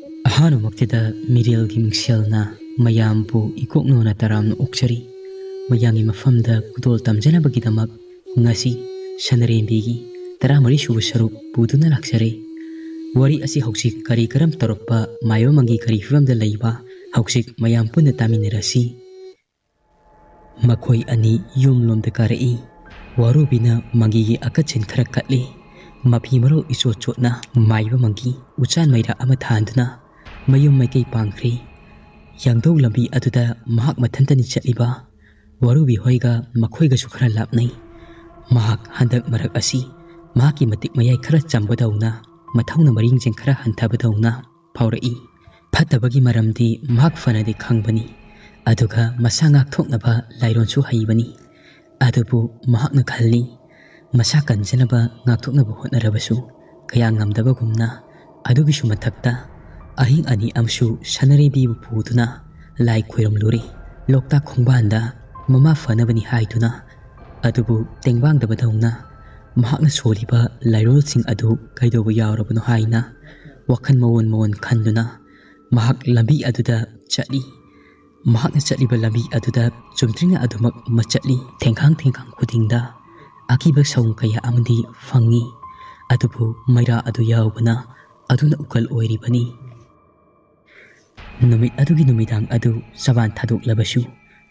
ꯑꯍꯥꯟꯕꯃꯛꯇꯗ ꯃꯤꯔꯦꯜꯒꯤ ꯃꯤꯡꯁꯦꯜꯅ ꯃꯌꯥꯝꯕꯨ ꯏꯀꯣꯛꯅꯣꯅ ꯇꯔꯥꯝꯅ ꯑꯣꯛꯆꯔꯤ꯫ ꯃꯌꯥꯝꯒꯤ ꯃꯐꯝꯗ ꯈꯨꯗꯣꯜ ꯇꯝꯖꯅꯕꯒꯤꯗꯃꯛ ꯉꯁꯤ ꯁꯅꯔꯦꯝꯕꯤꯒꯤ 14 ꯁꯨꯕ ꯁꯔꯨꯛ ꯄꯨꯗꯨꯅ ꯂꯥꯛꯆꯔꯦ꯫ ꯋꯥꯔꯤ ꯑꯁꯤ ꯍꯧꯖꯤꯛ ꯀꯔꯤ ꯀꯔꯝ ꯇꯧꯔꯛꯄ ꯃꯥꯏꯕꯃꯪꯒꯤ ꯀꯔꯤ ꯐꯤꯕꯝꯗ ꯂꯩꯕ ꯍꯧꯖꯤꯛ ꯃꯌꯥꯝ ꯄꯨꯟꯅ ꯇꯥꯃꯤꯟꯅꯔꯁꯤ꯫ ꯃꯈꯣꯏ ꯑꯅꯤ ꯌꯨꯝꯂꯣꯝꯗ ꯀꯥꯔꯛꯏ꯫ ꯋꯥꯔꯨꯕꯤꯅ ꯃꯪꯒꯤꯒꯤ ꯑꯀꯠꯁꯤꯟ ꯈꯔ ꯀꯠꯂꯤ꯫ ꯃꯐꯤ ꯃꯔꯣꯜ ꯏꯆꯣꯠ ꯆꯣꯠꯅ ꯃꯥꯏꯕꯃꯪꯒꯤ ꯎꯆꯥꯟ ꯃꯩꯔꯥ ꯑꯃ ꯊꯥꯟꯗꯨꯅ ꯃꯌꯨꯝ ꯃꯥꯏꯀꯩ ꯄꯥꯡꯈ꯭ꯔꯦ꯫ ꯌꯥꯡꯗꯧ ꯂꯝꯕꯤ ꯑꯗꯨꯗ ꯃꯍꯥꯛ ꯃꯊꯟꯇꯅꯤ ꯆꯠꯂꯤꯕ꯫ ꯋꯥꯔꯨꯕꯤ ꯍꯣꯏꯒ ꯃꯈꯣꯏꯒꯁꯨ ꯈꯔ ꯂꯥꯞꯅꯩ꯫ ꯃꯍꯥꯛ ꯍꯟꯗꯛ ꯃꯔꯛ ꯑꯁꯤ ꯃꯍꯥꯛꯀꯤ ꯃꯇꯤꯛ ꯃꯌꯥꯏ ꯈꯔ ꯆꯝꯕꯗꯧꯅ ꯃꯊꯧꯅ ꯃꯔꯤꯡꯖꯦꯟ ꯈꯔ ꯍꯟꯊꯕꯗꯧꯅ ꯐꯥꯎꯔꯛꯏ꯫ ꯐꯠꯇꯕꯒꯤ ꯃꯔꯝꯗꯤ ꯃꯍꯥꯛ ꯐꯅꯗꯤ ꯈꯪꯕꯅꯤ, ꯑꯗꯨꯒ ꯃꯁꯥ ꯉꯥꯛꯊꯣꯛꯅꯕ ꯂꯥꯏꯔꯣꯟꯁꯨ ꯍꯩꯕꯅꯤ꯫ ꯑꯗꯨꯕꯨ ꯃꯍꯥꯛꯅ ꯈꯜꯂꯤ ꯃꯁꯥ ꯀꯟꯖꯅꯕ ꯉꯥꯛꯊꯣꯛꯅꯕ ꯍꯣꯠꯅꯔꯕꯁꯨ ꯀꯌꯥ ꯉꯝꯗꯕꯒꯨꯝꯅ, ꯑꯗꯨꯒꯤꯁꯨ ꯃꯊꯛꯇ ꯑꯍꯤꯡ ꯑꯅꯤ ꯑꯃꯁꯨ ꯁꯅꯔꯦꯝꯕꯤꯕꯨ ꯄꯨꯗꯨꯅ ꯂꯥꯏ ꯈꯣꯏꯔꯝꯂꯨꯔꯦ ꯂꯣꯛꯇꯥꯛ ꯈꯣꯡꯕꯥꯟꯗ ꯃꯃꯥ ꯐꯅꯕꯅꯤ ꯍꯥꯏꯗꯨꯅ꯫ ꯑꯗꯨꯕꯨ ꯇꯦꯡꯕꯥꯡꯗꯕꯗꯧꯅ ꯃꯍꯥꯛꯅ ꯁꯣꯜꯂꯤꯕ ꯂꯥꯏꯔꯣꯜꯁꯤꯡ ꯑꯗꯨ ꯀꯩꯗꯧꯕ ꯌꯥꯎꯔꯕꯅꯣ ꯍꯥꯏꯅ ꯋꯥꯈꯜ ꯃꯋꯣꯟ ꯃꯋꯣꯟ ꯈꯟꯗꯨꯅ ꯃꯍꯥꯛ ꯂꯝꯕꯤ ꯑꯗꯨꯗ ꯆꯠꯂꯤ꯫ ꯃꯍꯥꯛꯅ ꯆꯠꯂꯤꯕ ꯂꯝꯕꯤ ꯑꯗꯨꯗ ꯆꯨꯝꯗ꯭ꯔꯤꯡꯅ ꯑꯗꯨꯃꯛ ꯆꯠꯂꯤ꯫ ꯊꯦꯡꯈꯥꯡ ꯈꯨꯗꯤꯡꯗ ꯑꯀꯤꯕ ꯁꯑꯣꯡ ꯀꯌꯥ ꯑꯃꯗꯤ ꯐꯪꯉꯤ꯫ ꯑꯗꯨꯕꯨ ꯃꯩꯔꯥ ꯑꯗꯨ ꯌꯥꯎꯕꯅ ꯑꯗꯨꯅ ꯎꯀꯜ ꯑꯣꯏꯔꯤꯕꯅꯤ꯫ ꯅꯨꯃꯤꯠ ꯑꯗꯨꯒꯤ ꯅꯨꯃꯤꯗꯥꯡ ꯑꯗꯨ ꯆꯕꯥꯟ ꯊꯥꯗꯣꯛꯂꯕꯁꯨ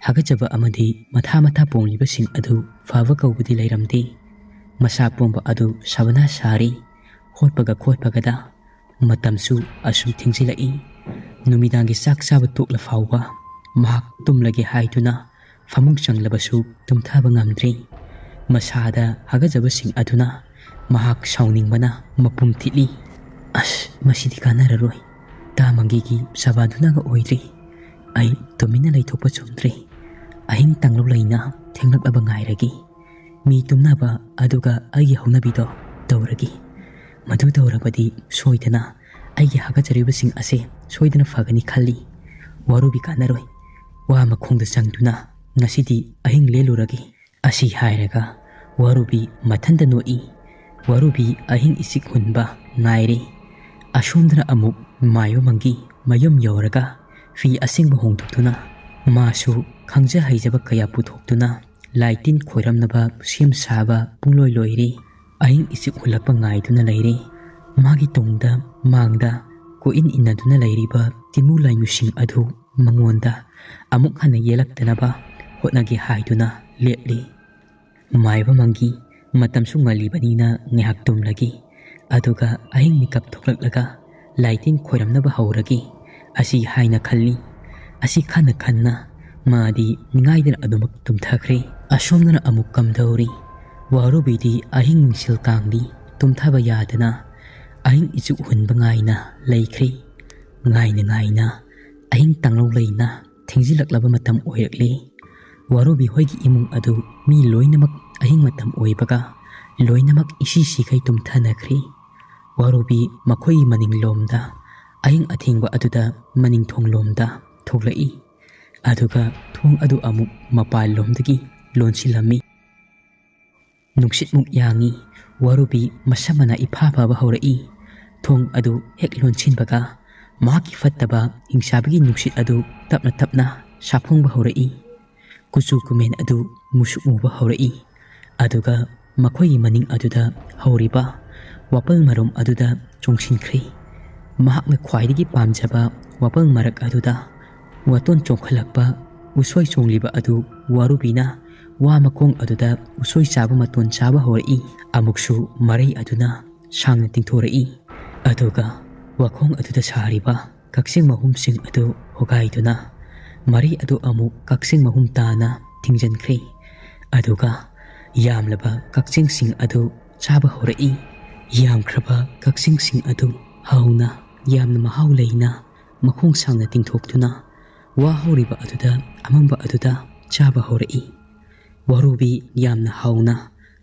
ꯍꯥꯒꯠꯆꯕ ꯑꯃꯗꯤ ꯃꯊꯥ ꯄꯣꯝꯂꯤꯕꯁꯤꯡ ꯑꯗꯨ ꯐꯕ ꯀꯧꯕꯗꯤ ꯂꯩꯔꯝꯗꯦ꯫ ꯃꯁꯥ ꯄꯣꯝꯕ ꯑꯗꯨ ꯁꯕꯅꯥ ꯁꯥꯔꯤ꯫ ꯍꯣꯠꯄꯒ ꯈꯣꯠꯄꯒꯗ ꯃꯇꯝꯁꯨ ꯑꯁꯨꯝ ꯊꯦꯡꯖꯤꯜꯂꯛꯏ꯫ ꯅꯨꯃꯤꯗꯥꯡꯒꯤ ꯆꯥꯛ ꯆꯥꯕ ꯇꯣꯛꯂ ꯐꯥꯎꯕ ꯃꯍꯥꯛ ꯇꯨꯝꯂꯒꯦ ꯍꯥꯏꯗꯨꯅ ꯐꯃꯨꯡ ꯆꯪꯂꯕꯁꯨ ꯇꯨꯝꯊꯕ ꯉꯝꯗ꯭ꯔꯤ꯫ ꯃꯁꯥꯗ ꯍꯥꯒꯠꯆꯕꯁꯤꯡ ꯑꯗꯨꯅ ꯃꯍꯥꯛ ꯁꯥꯎꯅꯤꯡꯕꯅ ꯃꯄꯨꯝ ꯊꯤꯠꯂꯤ꯫ ꯃꯁꯤꯗꯤ ꯀꯥꯟꯅꯔꯔꯣꯏ, ꯇꯥꯃꯪꯒꯤꯒꯤ ꯁꯕꯥꯗꯨꯅꯒ ꯑꯣꯏꯗ꯭ꯔꯤ꯫ ꯑꯩ ꯇꯨꯃꯤꯟꯅ ꯂꯩꯊꯣꯛꯄ ꯆꯨꯝꯗ꯭ꯔꯤ꯫ ꯑꯍꯤꯡ ꯇꯥꯡꯂꯧ ꯂꯩꯅ ꯊꯦꯡꯂꯛꯂꯕ ꯉꯥꯏꯔꯒꯤ꯫ ꯃꯤ ꯇꯨꯝꯅꯕ ꯑꯗꯨꯒ ꯑꯩꯒꯤ ꯍꯧꯅꯕꯤꯗꯣ ꯇꯧꯔꯒꯤ꯫ ꯃꯗꯨ ꯇꯧꯔꯕꯗꯤ ꯁꯣꯏꯗꯅ ꯑꯩꯒꯤ ꯍꯥꯒꯠꯆꯔꯤꯕꯁꯤꯡ ꯑꯁꯦ ꯁꯣꯏꯗꯅ ꯐꯒꯅꯤ ꯈꯜꯂꯤ꯫ ꯋꯥꯔꯨꯕꯤ ꯀꯥꯟꯅꯔꯣꯏ, ꯋꯥ ꯃꯈꯣꯡꯗ ꯆꯪꯗꯨꯅ ꯉꯁꯤꯗꯤ ꯑꯍꯤꯡ ꯂꯦꯜꯂꯨꯔꯒꯦ꯫ ꯑꯁꯤ ꯍꯥꯏꯔꯒ ꯋꯥꯔꯨꯕꯤ ꯃꯊꯟꯇ ꯅꯣꯛꯏ꯫ ꯋꯥꯔꯨꯕꯤ ꯑꯍꯤꯡ ꯏꯆꯤꯛ ꯍꯨꯟꯕ ꯉꯥꯏꯔꯦ꯫ ꯑꯁꯣꯝꯗꯅ ꯑꯃꯨꯛ ꯃꯥꯏꯕꯃꯪꯒꯤ ꯃꯌꯨꯝ ꯌꯧꯔꯒ ꯐꯤ ꯑꯁꯦꯡꯕ ꯍꯣꯡꯗꯣꯛꯇꯨꯅ ꯃꯥꯁꯨ ꯈꯪꯖ ꯍꯩꯖꯕ ꯀꯌꯥ ꯄꯨꯊꯣꯛꯇꯨꯅ ꯂꯥꯏ ꯇꯤꯟ ꯈꯣꯏꯔꯝꯅꯕ ꯁꯦꯝ ꯁꯥꯕ ꯄꯨꯡꯂꯣꯏ ꯂꯣꯏꯔꯦ꯫ ꯑꯍꯤꯡ ꯏꯆꯤꯛ ꯍꯨꯜꯂꯛꯄ ꯉꯥꯏꯗꯨꯅ ꯂꯩꯔꯦ꯫ ꯃꯥꯒꯤ ꯇꯨꯡꯗ ꯃꯥꯡꯗ ꯀꯣꯏꯏꯟ ꯏꯟꯅꯗꯨꯅ ꯂꯩꯔꯤꯕ ꯇꯤꯃꯨ ꯂꯥꯏꯃꯨꯁꯤꯡ ꯑꯗꯨ ꯃꯉꯣꯟꯗ ꯑꯃꯨꯛ ꯍꯟꯅ ꯌꯦꯜꯂꯛꯇꯅꯕ ꯍꯣꯠꯅꯒꯦ ꯍꯥꯏꯗꯨꯅ ꯂꯦꯞꯂꯤ꯫ ꯃꯥꯏꯕꯃꯪꯒꯤ ꯃꯇꯝꯁꯨ ꯉꯜꯂꯤꯕꯅꯤꯅ ꯉꯥꯏꯍꯥꯛ ꯇꯨꯝꯂꯒꯦ, ꯑꯗꯨꯒ ꯑꯍꯤꯡ ꯃꯤꯀꯞ ꯊꯣꯛꯂꯛꯂꯒ ꯂꯥꯏ ꯇꯤꯟ ꯈꯣꯏꯔꯝꯅꯕ ꯍꯧꯔꯒꯦ ꯑꯁꯤ ꯍꯥꯏꯅ ꯈꯜꯂꯤ꯫ ꯑꯁꯤ ꯈꯟꯅ ꯃꯥꯗꯤ ꯅꯤꯡꯉꯥꯏꯗꯅ ꯑꯗꯨꯃꯛ ꯇꯨꯝꯊꯈ꯭ꯔꯦ꯫ ꯑꯁꯣꯝꯗꯅ ꯑꯃꯨꯛ ꯀꯝꯗꯧꯔꯤ? ꯋꯥꯔꯨꯕꯤꯗꯤ ꯑꯍꯤꯡ ꯅꯨꯡꯁꯤꯜ ꯀꯥꯡꯂꯤ ꯇꯨꯝꯊꯕ ꯌꯥꯗꯅ ꯑꯍꯤꯡ ꯏꯆꯨꯛ ꯍꯨꯟꯕ ꯉꯥꯏꯅ ꯂꯩꯈ꯭ꯔꯦ꯫ ꯉꯥꯏꯅ ꯑꯍꯤꯡ ꯇꯥꯡꯂꯧ ꯂꯩꯅ ꯊꯦꯡꯖꯤꯜꯂꯛꯂꯕ ꯃꯇꯝ ꯑꯣꯏꯔꯛꯂꯦ꯫ ꯋꯥꯔꯨꯕꯤ ꯍꯣꯏꯒꯤ ꯏꯃꯨꯡ ꯑꯗꯨ ꯃꯤ ꯂꯣꯏꯅꯃꯛ ꯑꯍꯤꯡ ꯃꯇꯝ ꯑꯣꯏꯕꯒ ꯂꯣꯏꯅꯃꯛ ꯏꯁꯤꯈꯩ ꯇꯨꯝꯊꯅꯈ꯭ꯔꯦ꯫ ꯋꯥꯔꯨꯕꯤ ꯃꯈꯣꯏꯒꯤ ꯃꯅꯤꯡꯂꯣꯝꯗ ꯑꯍꯤꯡ ꯑꯊꯦꯡꯕ ꯑꯗꯨꯗ ꯃꯅꯤꯡꯊꯣꯡꯂꯣꯝꯗ ꯊꯣꯛꯂꯛꯏ, ꯑꯗꯨꯒ ꯊꯣꯡ ꯑꯗꯨ ꯑꯃꯨꯛ ꯃꯄꯥꯟꯂꯣꯝꯗꯒꯤ ꯂꯣꯟꯁꯤꯜꯂꯝꯃꯤ꯫ ꯅꯨꯡꯁꯤꯠꯃꯨꯛ ꯌꯥꯡꯏ꯫ ꯋꯥꯔꯨꯕꯤ ꯃꯁꯥ ꯃꯅꯥ ꯏꯐꯥ ꯐꯥꯕ ꯍꯧꯔꯛꯏ꯫ ꯊꯣꯡ ꯑꯗꯨ ꯍꯦꯛ ꯂꯣꯟꯁꯤꯟꯕꯒ ꯃꯍꯥꯛꯀꯤ ꯐꯠꯇꯕ ꯍꯤꯡꯁꯥꯕꯒꯤ ꯅꯨꯡꯁꯤꯠ ꯑꯗꯨ ꯇꯞꯅ ꯁꯥꯐꯣꯡꯕ ꯍꯧꯔꯛꯏ꯫ ꯀꯨꯆꯨ ꯀꯨꯃꯦꯟ ꯑꯗꯨ ꯃꯨꯁꯨꯛ ꯃꯨꯕ ꯍꯧꯔꯛꯏ꯫ ꯑꯗꯨꯒ ꯃꯈꯣꯏꯒꯤ ꯃꯅꯤꯡ ꯑꯗꯨꯗ ꯍꯧꯔꯤꯕ ꯋꯥꯄꯜ ꯃꯔꯨꯝ ꯑꯗꯨꯗ ꯆꯣꯡꯁꯤꯟꯈ꯭ꯔꯦ꯫ ꯃꯍꯥꯛꯅ ꯈ꯭ꯋꯥꯏꯗꯒꯤ ꯄꯥꯝꯖꯕ ꯋꯥꯄꯜ ꯃꯔꯛ ꯑꯗꯨꯗ ꯋꯥꯇꯣꯟ ꯆꯣꯡꯈꯠꯂꯛꯄ ꯎꯁꯣꯏ ꯆꯣꯡꯂꯤꯕ ꯑꯗꯨ ꯋꯥꯔꯨꯕꯤꯅ ꯋꯥ ꯃꯈꯣꯡ ꯑꯗꯨꯗ ꯎꯁꯣꯏ ꯆꯥꯕ ꯃꯇꯣꯟ ꯆꯥꯕ ꯍꯧꯔꯛꯏ꯫ ꯑꯃꯨꯛꯁꯨ ꯃꯔꯩ ꯑꯗꯨꯅ ꯁꯥꯡꯅ ꯇꯤꯡꯊꯣꯔꯛꯏ, ꯑꯗꯨꯒ ꯋꯥꯈꯣꯡ ꯑꯗꯨꯗ ꯁꯥꯔꯤꯕ ꯀꯛꯆꯤꯡ ꯃꯍꯨꯝꯁꯤꯡ ꯑꯗꯨ ꯍꯣꯒꯥꯏꯗꯨꯅ ꯃꯔꯩ ꯑꯗꯨ ꯑꯃꯨꯛ ꯀꯛꯆꯤꯡ ꯃꯍꯨꯝ ꯇꯥꯅ ꯊꯤꯡꯖꯤꯟꯈ꯭ꯔꯦ꯫ ꯑꯗꯨꯒ ꯌꯥꯝꯂꯕ ꯀꯛꯆꯤꯡꯁꯤꯡ ꯑꯗꯨ ꯆꯥꯕ ꯍꯧꯔꯛꯏ꯫ ꯌꯥꯝꯈ꯭ꯔꯕ ꯀꯛꯆꯤꯡꯁꯤꯡ ꯑꯗꯨ ꯍꯥꯎꯅ ꯌꯥꯝꯅ ꯃꯍꯥꯎ ꯂꯩꯅ ꯃꯈꯣꯡ ꯁꯥꯡꯅ ꯇꯤꯡꯊꯣꯛꯇꯨꯅ ꯋꯥ ꯍꯧꯔꯤꯕ ꯑꯗꯨꯗ ꯑꯃꯝꯕ ꯑꯗꯨꯗ ꯆꯥꯕ ꯍꯧꯔꯛꯏ꯫ ꯋꯥꯔꯨꯕꯤ ꯌꯥꯝꯅ ꯍꯥꯎꯅ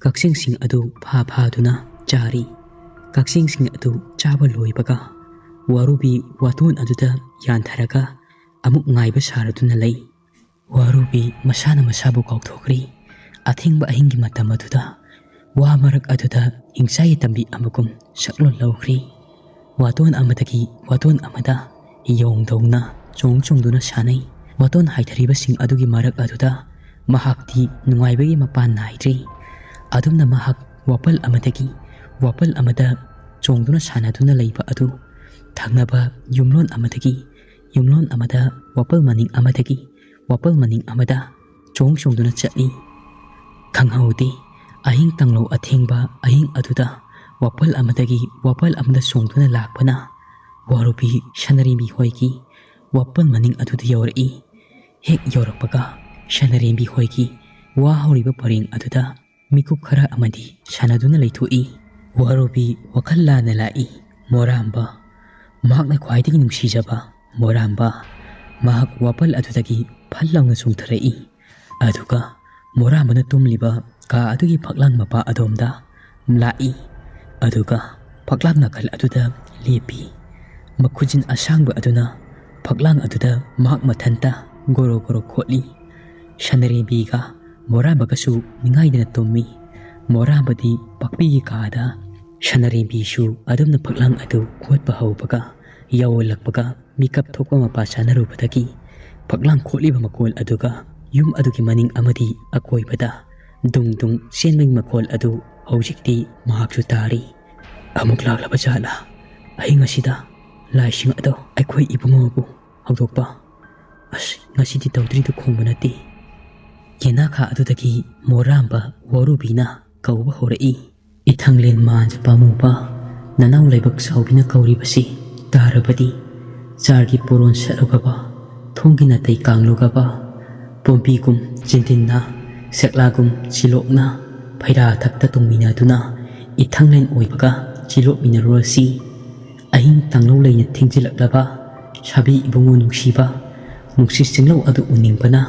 ꯀꯛꯆꯤꯡꯁꯤꯡ ꯑꯗꯨ ꯐꯥꯗꯨꯅ ꯆꯥꯔꯤ꯫ ꯀꯛꯆꯤꯡꯁꯤꯡ ꯑꯗꯨ ꯆꯥꯕ ꯂꯣꯏꯕꯒ ꯋꯥꯔꯨꯕꯤ ꯋꯥꯇꯣꯟ ꯑꯗꯨꯗ ꯌꯥꯟꯊꯔꯒ ꯑꯃꯨꯛ ꯉꯥꯏꯕ ꯁꯥꯔꯗꯨꯅ ꯂꯩ꯫ ꯋꯥꯔꯨꯕꯤ ꯃꯁꯥꯅ ꯃꯁꯥꯕꯨ ꯀꯥꯎꯊꯣꯛꯈ꯭ꯔꯤ꯫ ꯑꯊꯦꯡꯕ ꯑꯍꯤꯡꯒꯤ ꯃꯇꯝ ꯑꯗꯨꯗ ꯋꯥ ꯃꯔꯛ ꯑꯗꯨꯗ ꯍꯤꯡꯆꯥ ꯌꯦꯇꯝꯕꯤ ꯑꯃꯒꯨꯝ ꯁꯛꯂꯣꯟ ꯂꯧꯈ꯭ꯔꯤ꯫ waton amadagi waton amada yong dongna chongduna sanai waton haithariba sing adugi marak aduda mahakti nungaibagi mapan naidri adumna mahak wapal amadagi wapal amada chongduna sanaduna leiba adu thangnaba yumlon amadagi yumlon amada wapal maning amadagi wapal maning amada chongduna chali khanghaudi ahing tanglo athengba ahing aduda wapal amadagi wapal amada chongduna lakpana warubi shanarimi hoiki wapal maning aduda yawri hek yawrakpaga shanarimi hoiki wa horiba paring aduda mikup khara amadi sanaduna leithoi warubi wakal lana lai moramba mahakna khwaidagi nungsijaba moramba mahak wapal adudagi phallangna chungtharai aduga morambana tumliba ka adugi phaklang mapa adomda lai aduga phaklang nakal aduda lepi makhujin asangba aduna phaklang aduda mahak mathanta goro goro kholi shanari biga moramba kasu ningaidana tummi morambadi pakpi kaada shanari bishu adumna phaklang adu khotpa haubaga yawlakpaga mikap thokpa mapa sanarubadagi phaklang kholiba makol aduga yum adugi maning amadi akoibada dung dung senmeng makol adu hojikti mahaksu tari amuk laklaba jala ahinga sida laising ado aikhoi ibungobu hawdokpa ngasidi tawdri du khongbanati yenakha adudagi moramba warubina kauba horai ithanglen manj pamupa nanaw laibak saubina kauribasi tarabadi chargi poron sarugaba thongina tai kanglugaba pompigum jintinna seklagum chilokna phaira thakta tungmina duna ithanglen oibaga chilok minarolsi ahing tanglo leina thingjilaklaba sabi ibungo nungsiba nungsi singlo adu uningbana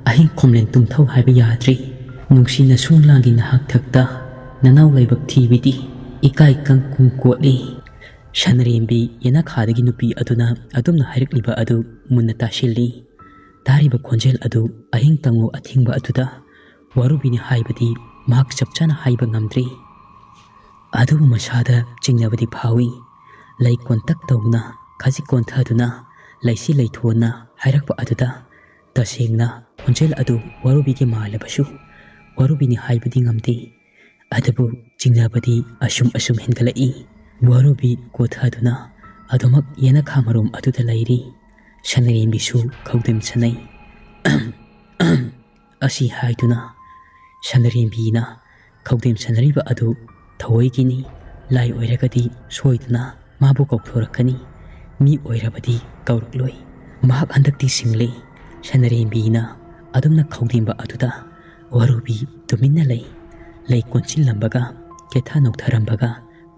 ahing khomlen tumthau haiba yadri nungsina sunglangi nahak thakta nanaw laibak thibidi ikai kang kungkotli shanarembi yana khadagi nupi aduna adumna hairikliba adu munna tashilli tariba khonjel adu ahing tanglo athingba aduda warubini haibadi mahak chapchana haiba ngamdri adu masada chingnabadi phawi lai kontak tawna khaji konthaduna laisi leithona hairakpa aduda tasengna khonjel adu warubigi malabasu warubini haibadi ngamdi adabu chingnabadi asum hengalai warubi kothaduna adomak yana khamarom aduda lairi shanarem bisu khawdem sanai asi haiduna shanarem bina khawdem sanariba adu thawoigini lai oiragadi soiduna mabu kauthorakani mi oirabadi kaurakloi mahak handakti single shanarem bina adumna khawdemba aduda warubi tuminna lai konchil lambaga ketha noktharambaga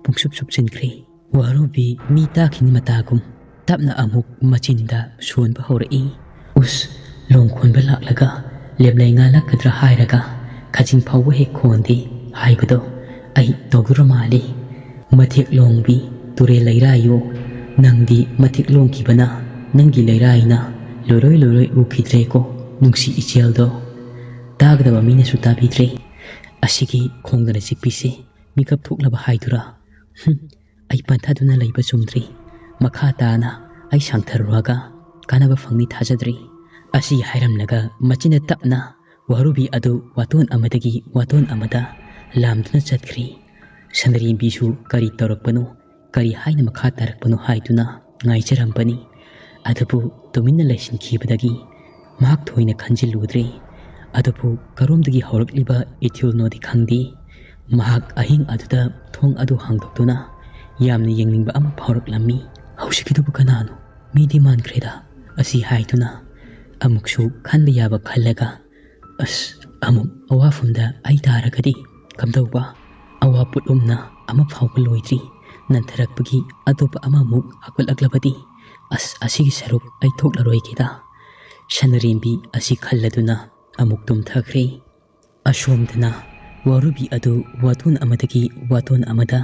pungsup supchinkre warubi mi takhini matagum tapna amuk machinda sonba horai us longkhonba laklaga leblai ngala kadra hairaga khajing phawwa he khondi haibado ai togura mali mathik longbi ture lairayo nangdi mathik longkibana nangi lairaina loroi ukhidre ko nungsi icheldo tagdaba mina suta bidre asigi khongdana sikpise mikap thuklaba haidura ai panthaduna leiba chumdri makha tana ai sangtharuaga kanaba fangni thajadri asi hairamnaga machina tapna warubi adu waton amadagi waton amada lamduna chatkri shanari bisu kari torakpanu kari haina makha tarakpanu haiduna ngaijarambani adabu tuminna laisin khibadagi mahak thoina khanjiludre adabu karomdagi haurakliba ithil nodi khangdi mahak ahing aduda thong adu hangdoktuna yamna yengningba ama phauraklammi hausikidubu kanano midi mankreda asi haiduna amuksu khanba yaba khallaga amuk awafumda ai taragadi kamdauba awa putumna ama phauba loidri nantharakpagi atopa ama muk hakulaklabadi asigi saruk ai thoklaroi kida shanarembi asi khalladuna amuk tumthakre ashomdana warubi adu waton amadagi waton amada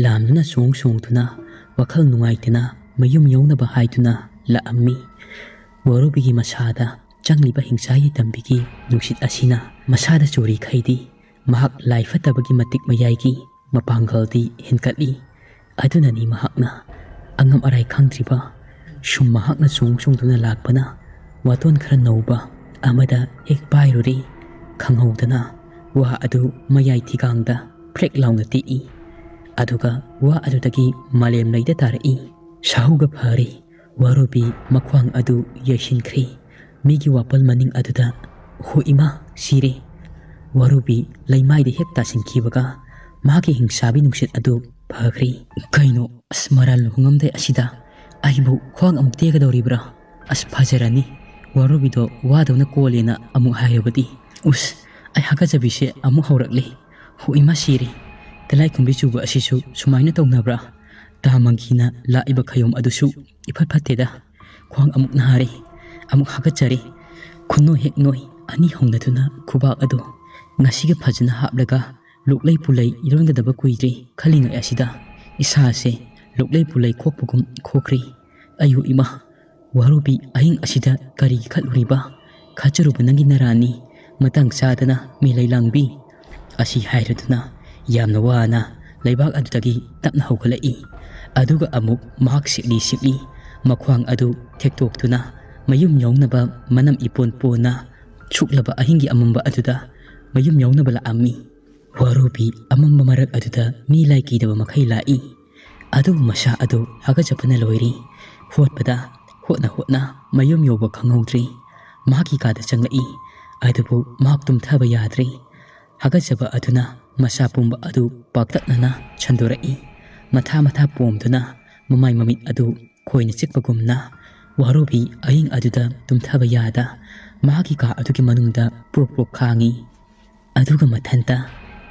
lamduna songtuna wakhal nungaitana mayum yawnaba haiduna laammi warubigi masada changliba hingsayi tambigi nungsit asina masada chori khaidi mahak laifatabagi matik mayaigi mapangaldi hinkatli adunani mahakna angam arai khangdriba shum mahakna chungduna lakpana waton khara nauba amada hek pairuri khanghaudana wa adu mayai thigangda prek launa ti i aduga wa adutagi malem laida tarai shahuga phari warubi makhwang adu yashinkhri migi wapal maning aduda hu ima sire warubi laimai de hek tasinkibaga magi hingsabi nungsit adu phagri kaino asmaral hungamde asida aibu khwang amuk tega doribra as phajarani warubi do wadona kolena amu hayabadi us ai haga jabise amu haurakle hu ima sire talai kumbi chuba asisu sumaina tawnabra tamangina la iba khayom adusu ifat phateda khwang amuk nahare amuk haga chare khunno hek noi ani hongnatuna khubak adu ngasiga phajana haplaga luklai pulai irongadaba kuidre khalinga asida isa se luklai pulai khokpugum khokri ayu ima warubi ahing asida kari khaluriba khacharuba nangi narani matang sadana mi lailangbi asi hairaduna yamna wana laibak adutagi tapna hawkhalai aduga amuk mahak sikli makhwang adu thektoktuna mayum yawnaba manam ipon pona chuklaba ahingi amamba aduda mayum yawnaba la ammi warubi amamba marak aduda mi laiki daba makhai lai adu masha adu haga japana loiri hotpada hotna mayum yoba khanghaudri mahaki kada changai adubu mahak tumthaba yadri haga jaba aduna masa pumba adu paktaknana chandorai matha pomduna mamai mamit adu khoina chikpagumna warubi ahing aduda tumthaba yada mahaki ka aduki manungda purpro khangi aduga mathanta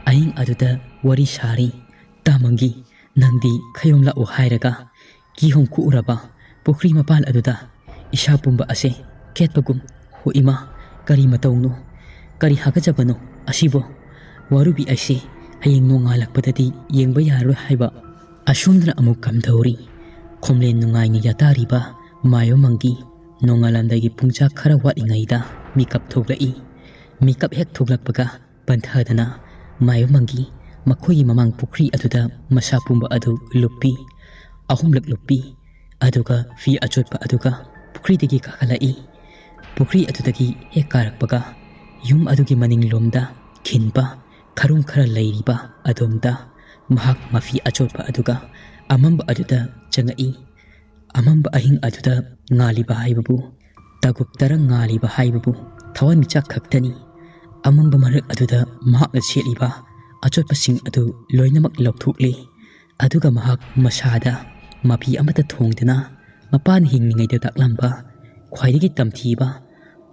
ahing aduda wari sari tamangi nangdi khayomla o hairaga ki hom ku uraba pukri mapal aduda isha pumba ase ketpagum hu ima kari matawno kari hagajabano asibo warubi ase hayeng nongalakpadadi yengba yaroi haiba asumdra amuk kamdhauri khomlen nungaina yatariba mayo mangi nongalamdagi pungcha khara watingaida mikap thoglai mikap hek thoglakpaga panthadana mayo mangi makhoi mamang pukri aduda masa pumba adu lupi ahumlak lupi aduga fi achotpa aduga pukri dagi kakhalai pukri adudagi hek karakpaga yum adugi maning lomda khinba kharung khara lairiba adomda mahak mafi achotpa aduga amamba aduda changai amamba ahing aduda ngaliba haibabu tagup tarang ngaliba haibabu thawan michak khaktani amamba marak aduda mahak na seliba achotpa sing adu loinamak lokthukle aduga mahak masada mafi amata thongdana mapan hingningai da taklamba khwaidagi tamthiba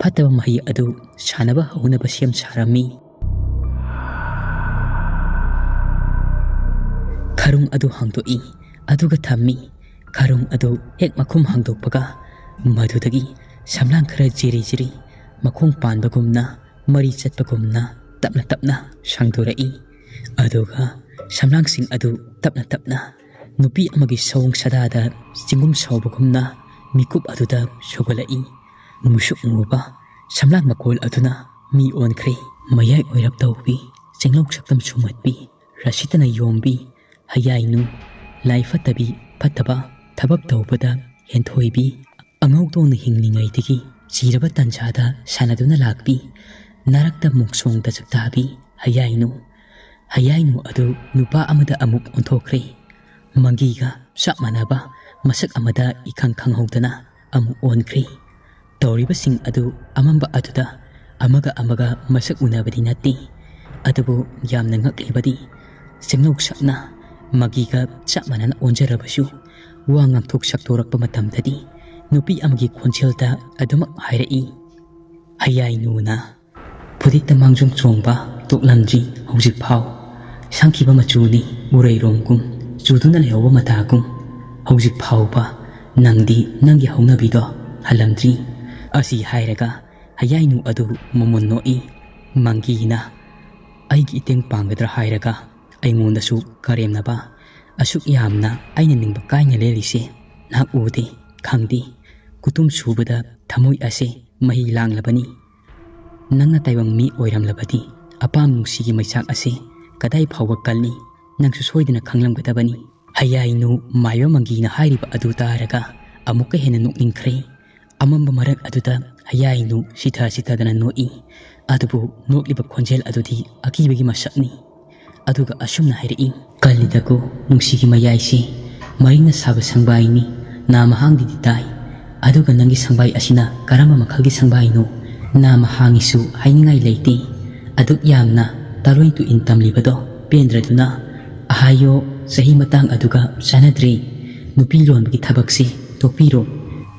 phataba mahi adu sanaba haunaba sem sarami kharung adu hangdoi aduga thammi kharung adu hek makhum hangdokpaga madudagi samlang khara jiri makhong panbagumna mari chatpagumna tapna sangdorai aduga samlang sing adu tapna nupi amagi sawung sadada chingum sawbagumna mikup aduda sogolai musuk nguba samlang makol aduna mi onkhre mayai oirap tawbi chenglok saktam sumatbi rasitana yombi hayainu laifatabi fataba thabak tawbada henthoi angauktona hinglingaidagi chiraba tanjada sanaduna lakbi narakta muksongda chaktabi hayainu adu nupa amada amuk onthokre mangiga chap manaba masak amada ikhang khanghaudana amuk onkhre tawriba sing adu amamba aduda amaga masak unabadi natti adubu yamna ngaklibadi singnok sakna magiga chap manana onjarabasu wa ngakthok saktorakpa matamdadi nupi amagi khonjelda adumak hairai hayainuna pudita mangjong chongba toklamji hojik phau sangkiba machuni urai romkum chuduna lehwa matagum hojik phauba nangi haunabido halamji asi hairaga hayainu adu momonoi mangina aigi iteng pangadra hairaga aingondasu karemnaba asuk yamna aina ningba kaina lelise nak ude khangdi kutum subada thamoi ase mahi langlabani nangna taibang mi oiramlabadi apam nungsigi maisak ase kadai phawa kalni nangsu soidina khanglamgadabani ꯍꯌꯥꯏꯅꯨ ꯃꯥꯏꯕ ꯃꯪꯒꯤꯅ ꯍꯥꯏꯔꯤꯕ ꯑꯗꯨ ꯇꯥꯔꯒ ꯑꯃꯨꯛꯀ ꯍꯦꯟꯅ ꯅꯣꯛꯅꯤꯡꯈ꯭ꯔꯦ꯫ ꯑꯃꯝꯕ ꯃꯔꯛ ꯑꯗꯨꯗ ꯍꯌꯥꯏꯅꯨ ꯁꯤꯊꯗꯅ ꯅꯣꯛꯏ꯫ ꯑꯗꯨꯕꯨ ꯅꯣꯛꯂꯤꯕ ꯈꯣꯟꯖꯦꯜ ꯑꯗꯨꯗꯤ ꯑꯀꯤꯕꯒꯤ ꯃꯁꯛꯅꯤ꯫ ꯑꯗꯨꯒ ꯑꯁꯨꯝꯅ ꯍꯥꯏꯔꯛꯏ, ꯀꯜꯂꯤꯗꯀꯣ ꯅꯨꯡꯁꯤꯒꯤ ꯃꯌꯥꯏꯁꯤ, ꯃꯔꯤꯡꯅ ꯁꯥꯕ ꯁꯪꯕꯥꯏꯅꯤ, ꯅꯥꯝꯃ ꯍꯥꯡꯗꯤꯗꯤ ꯇꯥꯏ꯫ ꯑꯗꯨꯒ ꯅꯪꯒꯤ ꯁꯪꯕꯥꯏ ꯑꯁꯤꯅ ꯀꯔꯝꯕ ꯃꯈꯜꯒꯤ ꯁꯪꯕꯥꯏꯅꯣ? ꯅꯥꯝꯃ ꯍꯥꯡꯉꯤꯁꯨ ꯍꯥꯏꯅꯤꯡꯉꯥꯏ ꯂꯩꯇꯦ꯫ ꯑꯗꯨꯛ ꯌꯥꯝꯅ ꯇꯂꯣꯏ ꯇꯨꯏꯟ ꯇꯝꯂꯤꯕꯗꯣ ꯄꯦꯟꯗ꯭ꯔꯗꯨꯅ ꯑꯍꯥꯌꯣ, ꯆꯍꯤ ꯃꯇꯥꯡ ꯑꯗꯨꯒ ꯆꯥꯟꯅꯗ꯭ꯔꯦ꯫ ꯅꯨꯄꯤ ꯂꯣꯟꯕꯒꯤ ꯊꯕꯛꯁꯤ ꯇꯣꯛꯄꯤꯔꯣ꯫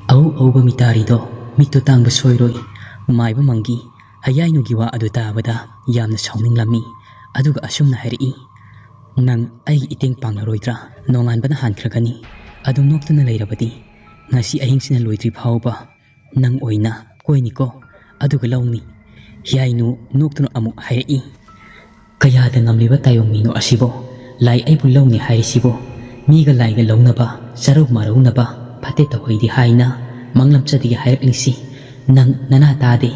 ꯑꯧꯕ ꯃꯤꯇꯥꯔꯤꯗꯣ ꯃꯤꯠꯇꯣ ꯇꯥꯡꯕ ꯁꯣꯏꯔꯣꯏ꯫ ꯃꯥꯏꯕ ꯃꯪꯒꯤ ꯍꯌꯥꯏꯅꯨꯒꯤ ꯋꯥ ꯑꯗꯨ ꯇꯥꯕꯗ ꯌꯥꯝꯅ ꯁꯥꯎꯅꯤꯡꯂꯝꯃꯤ꯫ ꯑꯗꯨꯒ ꯑꯁꯨꯝꯅ ꯍꯥꯏꯔꯛꯏ, ꯅꯪ ꯑꯩꯒꯤ ꯏꯇꯦꯡ ꯄꯥꯡꯂꯔꯣꯏꯗ꯭ꯔꯥ? ꯅꯣꯡꯉꯥꯟꯕꯅ ꯍꯥꯟꯈ꯭ꯔꯒꯅꯤ꯫ ꯑꯗꯨꯝ ꯅꯣꯛꯇꯨꯅ ꯂꯩꯔꯕꯗꯤ ꯉꯁꯤ ꯑꯍꯤꯡꯁꯤꯅ ꯂꯣꯏꯗ꯭ꯔꯤ ꯐꯥꯎꯕ ꯅꯪ ꯑꯣꯏꯅ ꯀꯣꯏꯅꯤꯀꯣ, ꯑꯗꯨꯒ ꯂꯧꯅꯤ꯫ ꯍꯌꯥꯏꯅꯨ ꯅꯣꯛꯇꯨꯅ ꯑꯃꯨꯛ ꯍꯥꯏꯔꯛꯏ, ꯀꯌꯥꯗ ꯉꯝꯂꯤꯕ ꯇꯥꯏꯕꯪ ꯃꯤꯅꯣ ꯑꯁꯤꯕꯣ? ꯂꯥꯏ ꯑꯩꯕꯨ ꯂꯧꯅꯤ ꯍꯥꯏꯔꯤꯁꯤꯕꯣ? ꯃꯤꯒ ꯂꯥꯏꯒ ꯂꯧꯅꯕ, ꯆꯔꯧ ꯃꯔꯧꯅꯕ ꯐꯠꯇꯦ ꯇꯧꯍꯩꯗꯦ ꯍꯥꯏꯅ ꯃꯪꯂꯝꯆꯗꯒꯤ ꯍꯥꯏꯔꯛꯂꯤꯁꯤ ꯅꯪ ꯅꯅꯥ ꯇꯥꯗꯦ꯫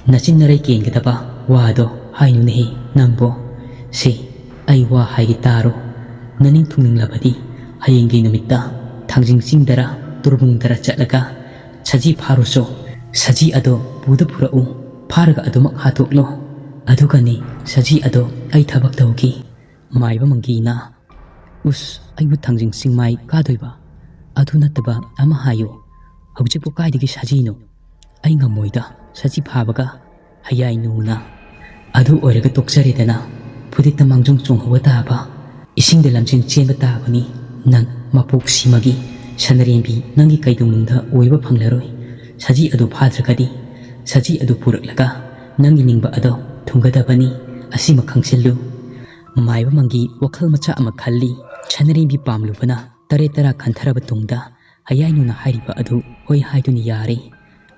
ꯅꯆꯤꯟ ꯅꯔꯩ ꯀꯦꯟꯒꯗꯕ ꯋꯥꯗꯣ ꯍꯥꯏꯅꯨꯅꯦꯍꯦ ꯅꯪꯕꯣ꯫ ꯁꯤ ꯑꯩ ꯋꯥ ꯍꯥꯏꯒꯦ ꯇꯥꯔꯣ꯫ ꯅꯅꯤꯡ ꯊꯨꯡꯅꯤꯡꯂꯕꯗꯤ ꯍꯌꯦꯡꯒꯤ ꯅꯨꯃꯤꯠꯇ ꯊꯥꯡꯖꯤꯡ ꯆꯤꯡꯗꯔ ꯇꯨꯔꯕꯨꯡꯗꯔ ꯆꯠꯂꯒ ꯁꯖꯤ ꯐꯥꯔꯨꯆꯣ꯫ ꯁꯖꯤ ꯑꯗꯣ ꯄꯨꯗ ꯄꯨꯔꯛꯎ꯫ ꯐꯥꯔꯒ ꯑꯗꯨꯃꯛ ꯍꯥꯠꯇꯣꯛꯂꯣ꯫ ꯑꯗꯨꯒꯅꯤ ꯁꯖꯤ ꯑꯗꯣ ꯑꯩ ꯊꯕꯛ ꯇꯧꯈꯤ꯫ ꯃꯥꯏꯕ ꯃꯪꯒꯤꯅ, ꯑꯩꯕꯨ ꯊꯥꯡꯖꯤꯡ ꯆꯤꯡꯃꯥꯏ ꯀꯥꯗꯣꯏꯕ? ꯑꯗꯨ ꯅꯠꯇꯕ ꯑꯃ ꯍꯥꯏꯌꯨ, ꯍꯧꯖꯤꯛꯄꯨ ꯀꯥꯏꯗꯒꯤ ꯁꯖꯤꯅꯣ? ꯑꯩ ꯉꯝꯃꯣꯏꯗ ꯁꯖꯤ ꯐꯥꯕꯒ꯫ ꯍꯌꯥꯏꯅꯨꯅ, ꯑꯗꯨ ꯑꯣꯏꯔꯒ ꯇꯣꯛꯆꯔꯦꯗꯅ, ꯐꯨꯗꯤꯠꯇ ꯃꯥꯡꯖꯨꯝ ꯆꯣꯡꯍꯧꯕ ꯇꯥꯕ, ꯏꯁꯤꯡꯗ ꯂꯝꯖꯦꯟ ꯆꯦꯟꯕ ꯇꯥꯕꯅꯤ꯫ ꯅꯪ ꯃꯄꯣꯛ ꯁꯤꯃꯒꯤ ꯁꯅꯔꯦꯝꯕꯤ ꯅꯪꯒꯤ ꯀꯩꯗꯧꯅꯨꯡꯗ ꯑꯣꯏꯕ ꯐꯪꯂꯔꯣꯏ꯫ ꯁꯖꯤ ꯑꯗꯨ ꯐꯥꯗ꯭ꯔꯒꯗꯤ ꯁꯖꯤ ꯑꯗꯨ ꯄꯨꯔꯛꯂꯒ ꯅꯪꯒꯤ ꯅꯤꯡꯕ ꯑꯗꯣ ꯊꯨꯡꯒꯗꯕꯅꯤ, ꯑꯁꯤꯃ ꯈꯪꯁꯤꯜꯂꯨ꯫ ꯃꯥꯏꯕ ꯃꯪꯒꯤ ꯋꯥꯈꯜ ꯃꯆꯥ ꯑꯃ ꯈꯜꯂꯤ꯫ ꯁꯅꯔꯦꯝꯕꯤ ꯄꯥꯝꯂꯨꯕꯅ ꯇꯔꯦꯠ ꯇꯔꯥ ꯈꯟꯊꯔꯕ ꯇꯨꯡꯗ ꯍꯌꯥꯏꯅꯨꯅ ꯍꯥꯏꯔꯤꯕ ꯑꯗꯨ ꯍꯣꯏ ꯍꯥꯏꯗꯨꯅ ꯌꯥꯔꯦ꯫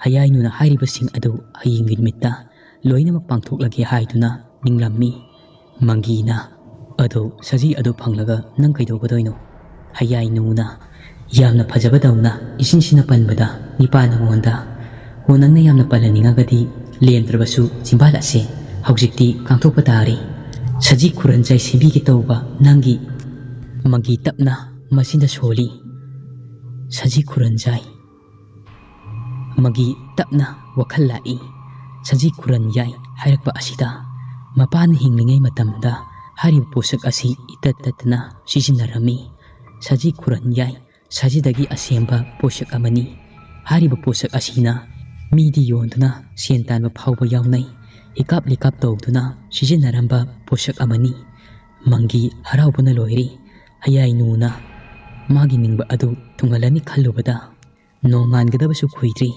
ꯍꯌꯥꯏꯅꯨꯅ ꯍꯥꯏꯔꯤꯕꯁꯤꯡ ꯑꯗꯨ ꯍꯌꯦꯡꯒꯤ ꯅꯨꯃꯤꯠꯇ ꯂꯣꯏꯅꯃꯛ ꯄꯥꯡꯊꯣꯛꯂꯒꯦ ꯍꯥꯏꯗꯨꯅ ꯅꯤꯡꯂꯝꯃꯤ꯫ ꯃꯪꯒꯤꯅ, ꯑꯗꯣ ꯁꯖꯤ ꯑꯗꯨ ꯐꯪꯂꯒ ꯅꯪ ꯀꯩꯗꯧꯒꯗꯣꯏꯅꯣ? ꯍꯌꯥꯏꯅꯨꯅ, ꯌꯥꯝꯅ ꯐꯖꯕꯗꯧꯅ ꯏꯁꯤꯡꯁꯤꯅ ꯄꯟꯕꯗ ꯅꯤꯄꯥ ꯅꯉꯣꯟꯗ, ꯅꯪꯅ ꯌꯥꯝꯅ ꯄꯜꯍꯟꯅꯤꯡꯉꯒꯗꯤ ꯂꯦꯝꯗ꯭ꯔꯕꯁꯨ ꯆꯤꯝꯕꯥꯜ ꯑꯁꯦ ꯍꯧꯖꯤꯛꯇꯤ ꯀꯥꯡꯊꯣꯛꯄ ꯇꯥꯔꯦ꯫ ꯁꯖꯤ ꯈꯨꯔꯟꯖꯥꯏ ꯁꯦꯝꯕꯤꯒꯦ ꯇꯧꯕ ꯅꯪꯒꯤ꯫ ꯃꯪꯒꯤ ꯇꯞꯅ ꯃꯆꯤꯟꯗ ꯁꯣꯜꯂꯤ, ꯁꯖꯤ ꯈꯨꯔꯟꯖꯥꯏ꯫ ꯃꯪꯒꯤ ꯇꯞꯅ ꯋꯥꯈꯜ ꯂꯥꯛꯏ꯫ ꯁꯖꯤ ꯈꯨꯔꯟ ꯌꯥꯏ ꯍꯥꯏꯔꯛꯄ ꯑꯁꯤꯗ ꯃꯄꯥꯅ ꯍꯤꯡꯂꯤꯉꯩ ꯃꯇꯝꯗ ꯍꯥꯏꯔꯤꯕ ꯄꯣꯠꯁꯛ ꯑꯁꯤ ꯏꯇꯠ ꯇꯠꯇꯅ ꯁꯤꯖꯤꯟꯅꯔꯝꯃꯤ꯫ ꯁꯖꯤ ꯈꯨꯔꯟ ꯌꯥꯏ ꯁꯖꯤꯗꯒꯤ ꯑꯁꯦꯝꯕ ꯄꯣꯠꯁꯛ ꯑꯃꯅꯤ꯫ ꯍꯥꯏꯔꯤꯕ ꯄꯣꯠꯁꯛ ꯑꯁꯤꯅ ꯃꯤꯗꯤ ꯌꯣꯟꯗꯨꯅ ꯁꯦꯟ ꯇꯥꯟꯕ ꯐꯥꯎꯕ ꯌꯥꯎꯅꯩ꯫ ꯍꯤꯀꯥꯞ ꯂꯤꯀꯥꯞ ꯇꯧꯗꯨꯅ ꯁꯤꯖꯤꯟꯅꯔꯝꯕ ꯄꯣꯠꯁꯛ ꯑꯃꯅꯤ꯫ ꯃꯪꯒꯤ ꯍꯔꯥꯎꯕꯅ ꯂꯣꯏꯔꯦ꯫ ꯍꯌꯥꯏꯅꯨꯅ ꯃꯥꯒꯤ ꯅꯤꯡꯕ ꯑꯗꯨ ꯊꯨꯡꯍꯜꯂꯅꯤ ꯈꯜꯂꯨꯕꯗ ꯅꯣꯡꯉꯥꯟꯒꯗꯕꯁꯨ ꯀꯨꯏꯗ꯭ꯔꯤ꯫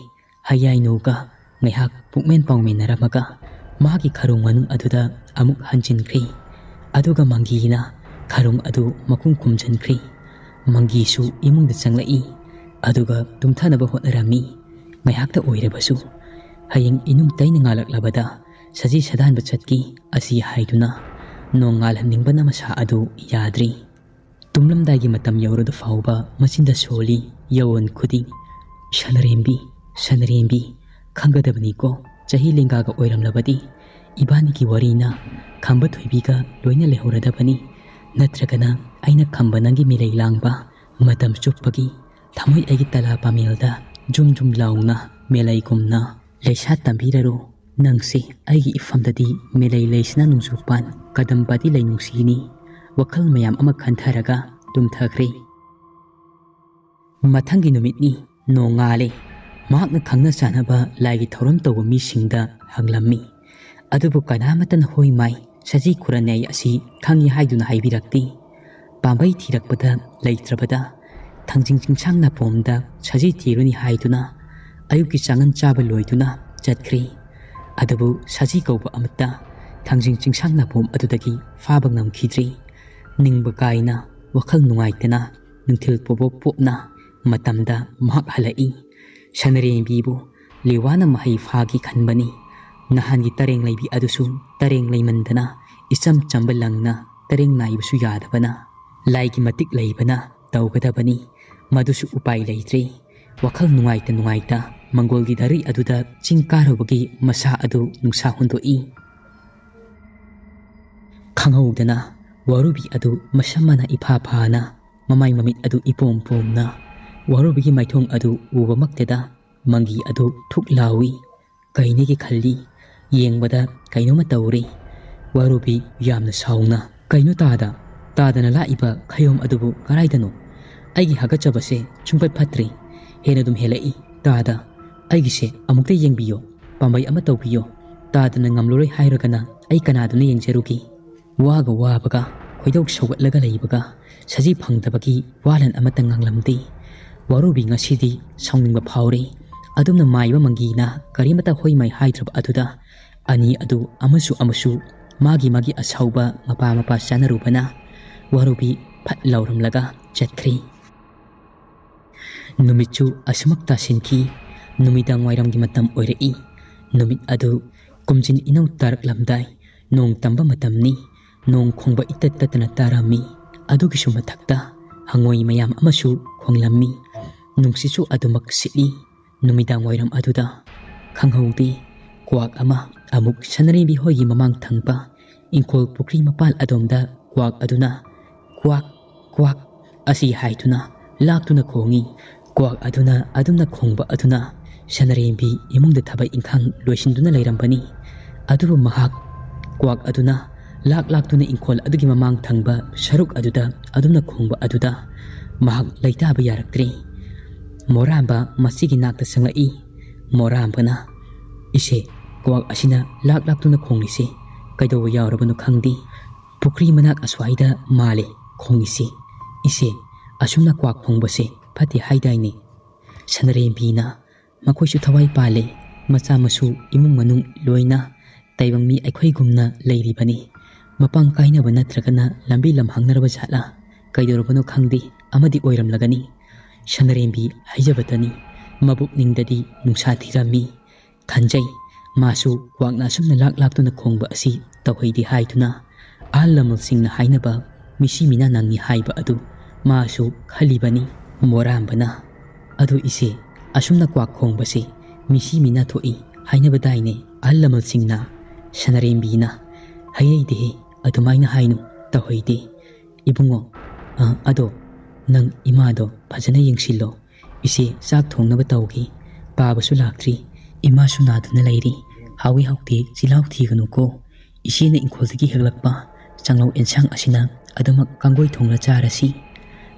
ꯍꯌꯥꯏꯅꯨꯒ ꯉꯥꯏꯍꯥꯛ ꯄꯨꯛꯃꯦꯟ ꯄꯥꯎꯃꯤꯟꯅꯔꯝꯃꯒ ꯃꯥꯒꯤ ꯈꯔꯨꯡ ꯃꯅꯨꯡ ꯑꯗꯨꯗ ꯑꯃꯨꯛ ꯍꯟꯖꯤꯟꯈ꯭ꯔꯦ꯫ ꯑꯗꯨꯒ ꯃꯪꯒꯤꯅ ꯈꯔꯨꯡ ꯑꯗꯨ ꯃꯈꯨꯝ ꯈꯨꯝꯖꯤꯟꯈ꯭ꯔꯦ꯫ ꯃꯪꯒꯤꯁꯨ ꯏꯃꯨꯡꯗ ꯆꯪꯂꯛꯏ꯫ ꯑꯗꯨꯒ ꯇꯨꯝꯊꯅꯕ ꯍꯣꯠꯅꯔꯝꯃꯤ꯫ ꯉꯥꯏꯍꯥꯛꯇ ꯑꯣꯏꯔꯕꯁꯨ ꯍꯌꯦꯡ ꯏꯅꯨꯡ ꯇꯩꯅ ꯉꯥꯜꯂꯛꯂꯕꯗ ꯁꯖꯤ ꯁꯥꯗꯥꯟꯕ ꯆꯠꯈꯤ ꯑꯁꯤ ꯍꯥꯏꯗꯨꯅ ꯅꯣꯡꯉꯥꯜꯍꯟꯅꯤꯡꯕꯅ ꯃꯁꯥ ꯑꯗꯨ ꯌꯥꯗ꯭ꯔꯤ꯫ ꯇꯨꯝꯂꯝꯗꯥꯏꯒꯤ ꯃꯇꯝ ꯌꯧꯔꯗꯨ ꯐꯥꯎꯕ ꯃꯆꯤꯟꯗ ꯁꯣꯜꯂꯤ ꯌꯧꯑꯣꯟ ꯈꯨꯗꯤꯡ, ꯁꯅꯔꯦꯝꯕꯤ, ꯁꯅꯔꯦꯝꯕꯤ, ꯈꯪꯒꯗꯕꯅꯤꯀꯣ, ꯆꯍꯤ ꯂꯦꯡꯒꯥꯒ ꯑꯣꯏꯔꯝꯂꯕꯗꯤ ꯏꯕꯥꯅꯤꯒꯤ ꯋꯥꯔꯤꯅ ꯈꯝꯕ ꯊꯣꯏꯕꯤꯒ ꯂꯣꯏꯅ ꯂꯩꯍꯧꯔꯗꯕꯅꯤ꯫ ꯅꯠꯇ꯭ꯔꯒꯅ ꯑꯩꯅ ꯈꯝꯕ ꯅꯪꯒꯤ ꯃꯤꯂꯩ ꯂꯥꯡꯕ ꯃꯇꯝ ꯆꯨꯞꯄꯒꯤ ꯊꯃꯣꯏ ꯑꯩꯒꯤ ꯇꯂꯥ ꯄꯥꯃꯦꯜꯗ ꯖꯨꯝ ꯖꯨꯝ ꯂꯥꯎꯅ ꯃꯦꯂꯩꯒꯨꯝꯅ ꯂꯩꯁꯥ ꯇꯝꯕꯤꯔꯔꯣ꯫ ꯅꯪꯁꯦ ꯑꯩꯒꯤ ꯏꯐꯝꯗꯗꯤ ꯃꯦꯂꯩ ꯂꯩꯁꯅ ꯅꯣꯡꯖꯨꯄꯥꯟ ꯀꯗꯝꯕꯗꯤ ꯂꯩꯅꯨꯡꯁꯤꯅꯤ꯫ ꯋꯥꯈꯜ ꯃꯌꯥꯝ ꯑꯃ ꯈꯟꯊꯔꯒ ꯇꯨꯝꯊꯈ꯭ꯔꯦ꯫ ꯃꯊꯪꯒꯤ ꯅꯨꯃꯤꯠꯅꯤ꯫ ꯅꯣꯡꯉꯥꯜꯂꯦ꯫ ꯃꯍꯥꯛꯅ ꯈꯪꯅ ꯆꯥꯟꯅꯕ ꯂꯥꯏꯒꯤ ꯊꯧꯔꯝ ꯇꯧꯕ ꯃꯤꯁꯤꯡꯗ ꯍꯪꯂꯝꯃꯤ꯫ ꯑꯗꯨꯕꯨ ꯀꯅꯥꯃꯠꯇꯅ ꯍꯣꯏ ꯃꯥꯏ ꯁꯖꯤ ꯈꯨꯔꯟꯌꯥꯏ ꯑꯁꯤ ꯈꯪꯏ ꯍꯥꯏꯗꯨꯅ ꯍꯥꯏꯕꯤꯔꯛꯇꯦ꯫ ꯄꯥꯝꯕꯩ ꯊꯤꯔꯛꯄꯗ ꯂꯩꯇ꯭ꯔꯕꯗ ꯊꯥꯡꯖꯤꯡ ꯆꯤꯡꯁꯥꯡ ꯅꯥꯄꯣꯝꯗ ꯁꯖꯤ ꯊꯤꯔꯨꯅꯤ ꯍꯥꯏꯗꯨꯅ ꯑꯌꯨꯛꯀꯤ ꯆꯥꯉꯟ ꯆꯥꯕ ꯂꯣꯏꯗꯨꯅ ꯆꯠꯈ꯭ꯔꯦ꯫ ꯑꯗꯨꯕꯨ ꯁꯖꯤ ꯀꯧꯕ ꯑꯃꯠꯇ ꯊꯥꯡꯖꯤꯡ ꯆꯤꯡꯁꯥꯡ ꯅꯥꯄꯣꯝ ꯑꯗꯨꯗꯒꯤ ꯐꯥꯕ ꯉꯝꯈꯤꯗ꯭ꯔꯦ꯫ ꯅꯤꯡꯕ ꯀꯥꯏꯅ ꯋꯥꯈꯜ ꯅꯨꯡꯉꯥꯏꯇꯅ ꯅꯨꯡꯊꯤꯜ ꯄꯣꯞꯄꯣꯞ ꯄꯣꯞꯅ ꯃꯇꯝꯗ ꯃꯍꯥꯛ ꯍꯜꯂꯛꯏ꯫ ꯁꯅꯔꯦꯝꯕꯤꯕꯨ ꯂꯤꯋꯥꯅ ꯃꯍꯩ ꯐꯥꯈꯤ ꯈꯟꯕꯅꯤ꯫ ꯅꯍꯥꯟꯒꯤ ꯇꯔꯦꯡ ꯂꯩꯕꯤ ꯑꯗꯨꯁꯨ ꯇꯔꯦꯡ ꯂꯩꯃꯟꯗꯅ ꯏꯆꯝ ꯆꯝꯕ ꯂꯪꯅ ꯇꯔꯦꯡ ꯅꯥꯏꯕꯁꯨ ꯌꯥꯗꯕꯅ ꯂꯥꯏꯒꯤ ꯃꯇꯤꯛ ꯂꯩꯕꯅ ꯇꯧꯒꯗꯕꯅꯤ꯫ ꯃꯗꯨꯁꯨ ꯎꯄꯥꯏ ꯂꯩꯇ꯭ꯔꯦ꯫ ꯋꯥꯈꯜ ꯅꯨꯡꯉꯥꯏꯇ ꯃꯪꯒꯣꯜꯒꯤ ꯙꯔꯤ ꯑꯗꯨꯗ ꯆꯤꯡ ꯀꯥꯔꯨꯕꯒꯤ ꯃꯁꯥ ꯑꯗꯨ ꯅꯨꯡꯁꯥ ꯍꯨꯟꯗꯣꯛꯏ꯫ ꯈꯪꯍꯧꯗꯅ ꯋꯥꯔꯨꯕꯤ ꯑꯗꯨ ꯃꯁꯝ ꯃꯅꯥ ꯏꯐꯥ ꯐꯥꯅ mamai mamit adu ipom pomna warubi maithong adu ubamakteda mangi adu thuk lawi kaini ki khalli yengbada kaino ma tawri warubi yamna sauna kaino tadana la iba khayom adubu karaidano aigi hagachabase chungpat phatri hena dum helai tada aigi se amukte yengbiyo pambai ama tawbiyo tadana ngamloroi hairagana ai kanaduna yengjeruki waga wabaga khoidok sawatlaga leibaga saji phangdabagi walan amata nganglamdi warubi ngasidi sauningba phawri adumna maiba mangina karimata hoimai haidraba aduda ani adu amasu magi asauba mapa sanarubana warubi phat lauramlaga chatkri numitchu asmakta sinki numidang wairamgi matam oirei numit adu kumjin inau tarak lamdai nong tamba matamni nong khongba itattatana tarami adugi sumathakta hangoi mayam amasu khonglammi nungsichu adumak sili numidang wairam aduda khanghaubi kwak ama amuk sanaribi hoyi mamang thangpa ingkol pukri mapal adomda kwak aduna kwak asi haituna laktuna khongi kwak aduna khongba aduna sanaribi imungda thabai ingkhang loisinduna leirambani adubu mahak kwak aduna laktuna ingkol adugi mamang thangba saruk aduda aduna khongba aduda mahak leitaba yaraktre moramba masigi nakta sangai morambana ise kwak asina laktuna khongise kaido yaurabanu khangdi pukri manak aswaida male khongisi ise asumna kwak khongbase phati haidaini sanarembina makoisu thawai pale macha masu imung manung loina taibang mi aikhoi gumna leiribani mapang kaina banatragana lambi lamhangnaraba jala kaidorabanu khangdi amadi oiramlagani sanarembi haijabatani mabuk ningdadi nungsa thirami khanjai masu kwakna sumna laktuna khongba asi tawhaidi haituna alamal singna hainaba misi mina nangni haiba adu masu khalibani morambana adu ise asumna kwak khongbase misi mina thoi hainaba daine alamal singna sanarembina hayeide adumaina hainu tawhaidi ibungo ado nang imado phajana yengsillo ise chak thongnaba tawgi pabasu laktri ima sunaduna leiri hawi hauti silau thiganu ko isina ingkholdagi heglakpa changlau ensang asina adamak kangoi thongna charasi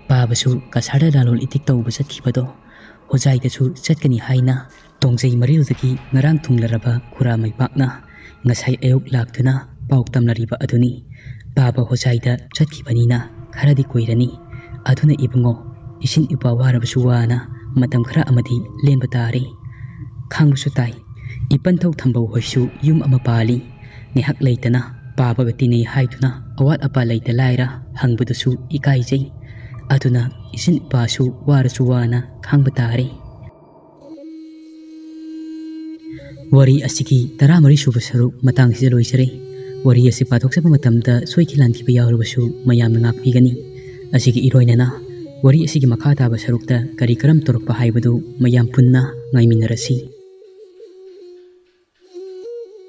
pabasu kasara dalol itik tawba chatkibado hojaida chu chatkani haina tongjai marildagi ngarang thunglaraba khura mai pakna ngasai ayok laktuna pauktamlariba aduni baba hojaida chatkibanina kharadi koirani aduna ibungo isin ipa warabasu wana matam khara amadi lemba tare khangbusu tai ipanthau thambau hoisu yum ama pali nehak leitana baba gatini haituna awat apa leita laira hangbudusu ikaijai aduna isin ipasu warasu wana khangba tare wari asiki taramari suba saru matang sida loisare wari asi pathok matamda soikilantiba yawrubasu mayamna ngakpigani asigi iroinana wari asigi makha taba sarukta kari karam torokpa haibadu mayam punna ngaiminarasi